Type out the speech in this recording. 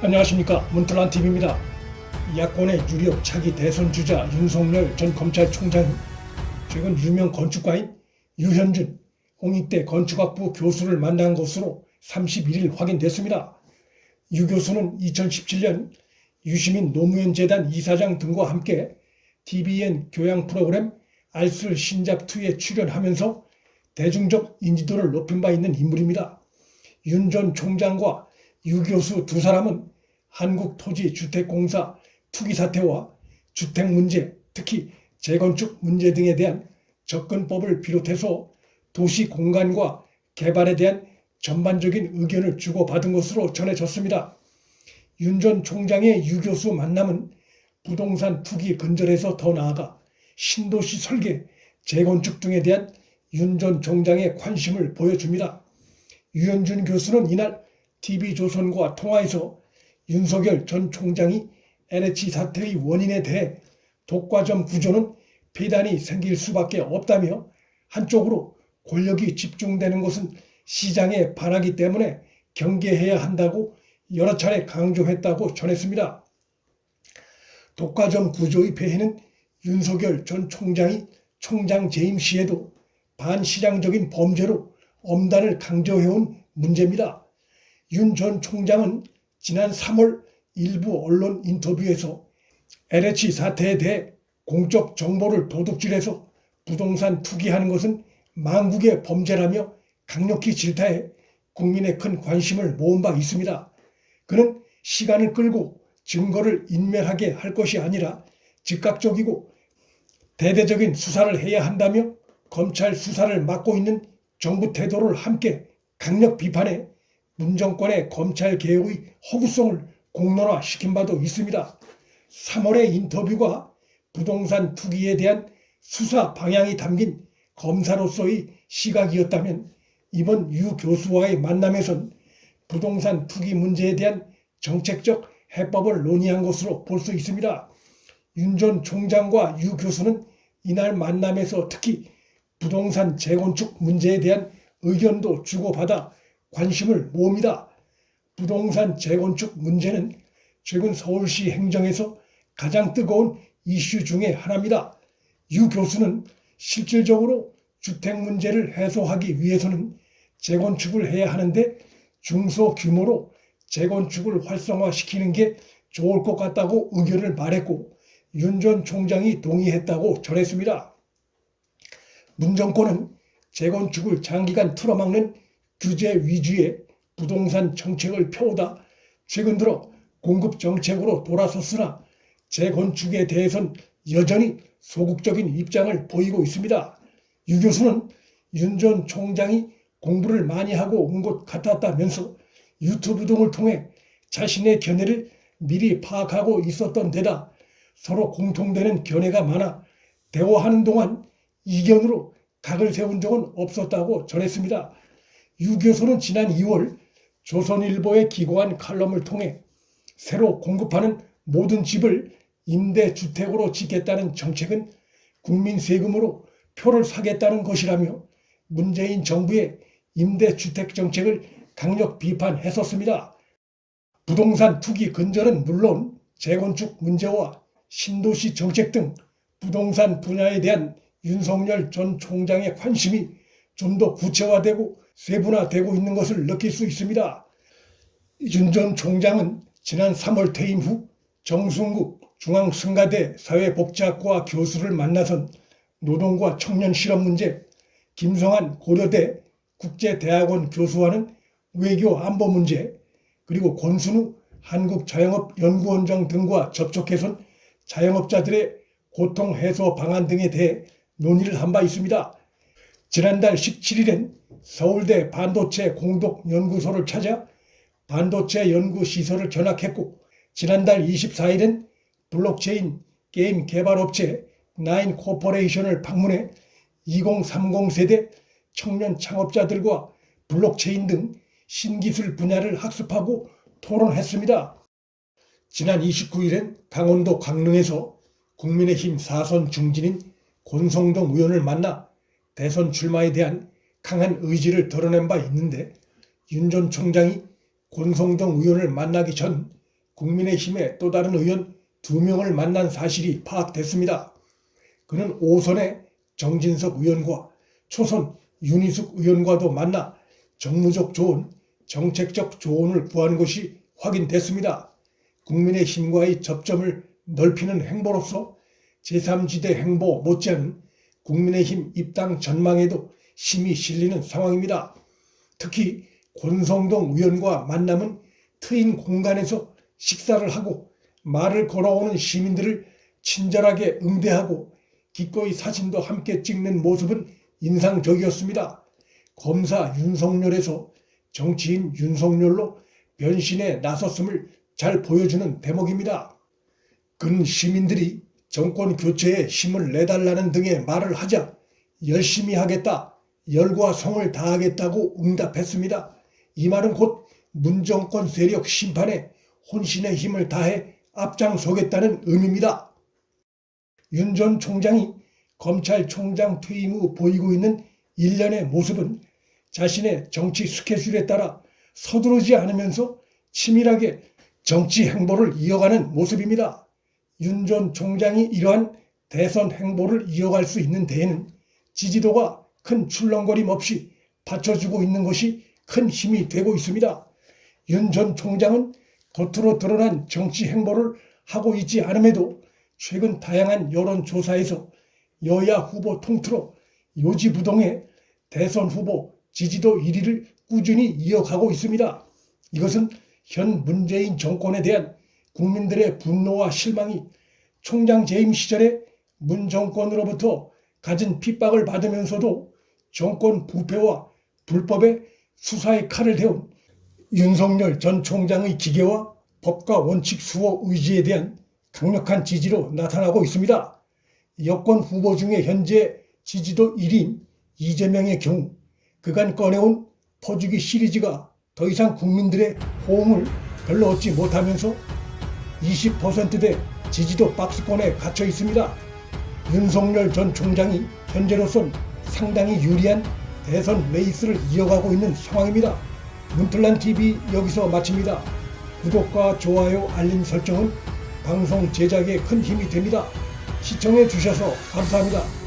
안녕하십니까, 문틀란TV입니다. 야권의 유력 차기 대선 주자 윤석열 전 검찰총장이 최근 유명 건축가인 유현준 홍익대 건축학부 교수를 만난 것으로 31일 확인됐습니다. 유 교수는 2017년 유시민 노무현 재단 이사장 등과 함께 TVN 교양 프로그램 알쓸 신작2에 출연하면서 대중적 인지도를 높인 바 있는 인물입니다. 윤 전 총장과 유 교수 두 사람은 한국토지주택공사 투기 사태와 주택 문제, 특히 재건축 문제 등에 대한 접근법을 비롯해서 도시 공간과 개발에 대한 전반적인 의견을 주고받은 것으로 전해졌습니다. 윤 전 총장의 유 교수 만남은 부동산 투기 근절에서 더 나아가 신도시 설계, 재건축 등에 대한 윤 전 총장의 관심을 보여줍니다. 유현준 교수는 이날 TV조선과 통화에서 윤석열 전 총장이 LH 사태의 원인에 대해 독과점 구조는 폐단이 생길 수밖에 없다며 한쪽으로 권력이 집중되는 것은 시장에 반하기 때문에 경계해야 한다고 여러 차례 강조했다고 전했습니다. 독과점 구조의 폐해는 윤석열 전 총장이 총장 재임 시에도 반시장적인 범죄로 엄단을 강조해온 문제입니다. 윤 전 총장은 지난 3월 일부 언론 인터뷰에서 LH 사태에 대해 공적 정보를 도둑질해서 부동산 투기하는 것은 망국의 범죄라며 강력히 질타해 국민의 큰 관심을 모은 바 있습니다. 그는 시간을 끌고 증거를 인멸하게 할 것이 아니라 즉각적이고 대대적인 수사를 해야 한다며 검찰 수사를 맡고 있는 정부 태도를 함께 강력 비판해 문정권의 검찰개혁의 허구성을 공론화시킨 바도 있습니다. 3월의 인터뷰가 부동산 투기에 대한 수사 방향이 담긴 검사로서의 시각이었다면 이번 유 교수와의 만남에선 부동산 투기 문제에 대한 정책적 해법을 논의한 것으로 볼 수 있습니다. 윤 전 총장과 유 교수는 이날 만남에서 특히 부동산 재건축 문제에 대한 의견도 주고받아 관심을 모읍니다. 부동산 재건축 문제는 최근 서울시 행정에서 가장 뜨거운 이슈 중에 하나입니다. 유 교수는 실질적으로 주택 문제를 해소하기 위해서는 재건축을 해야 하는데 중소규모로 재건축을 활성화시키는 게 좋을 것 같다고 의견을 말했고 윤 전 총장이 동의했다고 전했습니다. 문정권은 재건축을 장기간 틀어막는 규제 위주의 부동산 정책을 펴오다 최근 들어 공급 정책으로 돌아섰으나 재건축에 대해선 여전히 소극적인 입장을 보이고 있습니다. 유 교수는 윤 전 총장이 공부를 많이 하고 온 것 같았다면서 유튜브 등을 통해 자신의 견해를 미리 파악하고 있었던 데다 서로 공통되는 견해가 많아 대화하는 동안 이견으로 각을 세운 적은 없었다고 전했습니다. 유 교수는 지난 2월 조선일보에 기고한 칼럼을 통해 새로 공급하는 모든 집을 임대주택으로 짓겠다는 정책은 국민 세금으로 표를 사겠다는 것이라며 문재인 정부의 임대주택 정책을 강력 비판했었습니다. 부동산 투기 근절은 물론 재건축 문제와 신도시 정책 등 부동산 분야에 대한 윤석열 전 총장의 관심이 좀 더 구체화되고 세분화되고 있는 것을 느낄 수 있습니다. 윤 전 총장은 지난 3월 퇴임 후 정순국 중앙성가대 사회복지학과 교수를 만나선 노동과 청년 실업 문제, 김성한 고려대 국제대학원 교수와는 외교 안보 문제, 그리고 권순우 한국자영업연구원장 등과 접촉해선 자영업자들의 고통 해소 방안 등에 대해 논의를 한 바 있습니다. 지난달 17일엔 서울대 반도체 공동연구소를 찾아 반도체 연구시설을 견학했고 지난달 24일엔 블록체인 게임 개발업체 나인 코퍼레이션을 방문해 2030 세대 청년 창업자들과 블록체인 등 신기술 분야를 학습하고 토론했습니다. 지난 29일엔 강원도 강릉에서 국민의힘 4선 중진인 권성동 의원을 만나 대선 출마에 대한 강한 의지를 드러낸 바 있는데 윤 전 총장이 권성동 의원을 만나기 전 국민의힘의 또 다른 의원 2명을 만난 사실이 파악됐습니다. 그는 오선의 정진석 의원과 초선 윤희숙 의원과도 만나 정무적 조언, 정책적 조언을 구하는 것이 확인됐습니다. 국민의힘과의 접점을 넓히는 행보로서 제3지대 행보 못지않은 국민의힘 입당 전망에도 힘이 실리는 상황입니다. 특히 권성동 의원과 만남은 트인 공간에서 식사를 하고 말을 걸어오는 시민들을 친절하게 응대하고 기꺼이 사진도 함께 찍는 모습은 인상적이었습니다. 검사 윤석열에서 정치인 윤석열로 변신에 나섰음을 잘 보여주는 대목입니다. 그는 시민들이 정권 교체에 힘을 내달라는 등의 말을 하자 열심히 하겠다, 열과 성을 다하겠다고 응답했습니다. 이 말은 곧 문정권 세력 심판에 혼신의 힘을 다해 앞장서겠다는 의미입니다. 윤 전 총장이 검찰총장 퇴임 후 보이고 있는 일련의 모습은 자신의 정치 스케줄에 따라 서두르지 않으면서 치밀하게 정치 행보를 이어가는 모습입니다. 윤 전 총장이 이러한 대선 행보를 이어갈 수 있는 데에는 지지도가 큰 출렁거림 없이 받쳐주고 있는 것이 큰 힘이 되고 있습니다. 윤 전 총장은 겉으로 드러난 정치 행보를 하고 있지 않음에도 최근 다양한 여론조사에서 여야 후보 통틀어 요지부동의 대선 후보 지지도 1위를 꾸준히 이어가고 있습니다. 이것은 현 문재인 정권에 대한 국민들의 분노와 실망이 총장 재임 시절에 문 정권으로부터 갖은 핍박을 받으면서도 정권 부패와 불법의 수사의 칼을 대운 윤석열 전 총장의 기계와 법과 원칙 수호 의지에 대한 강력한 지지로 나타나고 있습니다. 여권 후보 중에 현재 지지도 1위인 이재명의 경우 그간 꺼내온 퍼주기 시리즈가 더 이상 국민들의 호응을 별로 얻지 못하면서 20%대 지지도 박스권에 갇혀 있습니다. 윤석열 전 총장이 현재로선 상당히 유리한 대선 레이스를 이어가고 있는 상황입니다. 문틀란TV 여기서 마칩니다. 구독과 좋아요, 알림 설정은 방송 제작에 큰 힘이 됩니다. 시청해 주셔서 감사합니다.